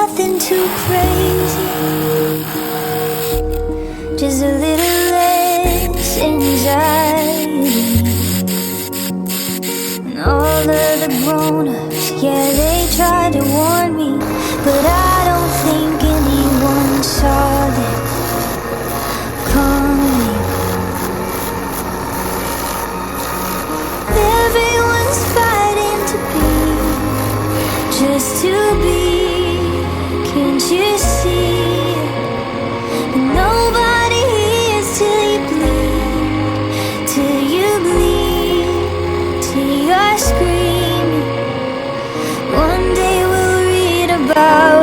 nothing too crazy, just a little less anxiety. And all of the grown-ups, yeah, they tried to warn me, but I don't think anyone saw this coming. Everyone's fighting to be, just to be, can't you see? And nobody hears till you bleed, till you bleed, till you're screaming. One day we'll read about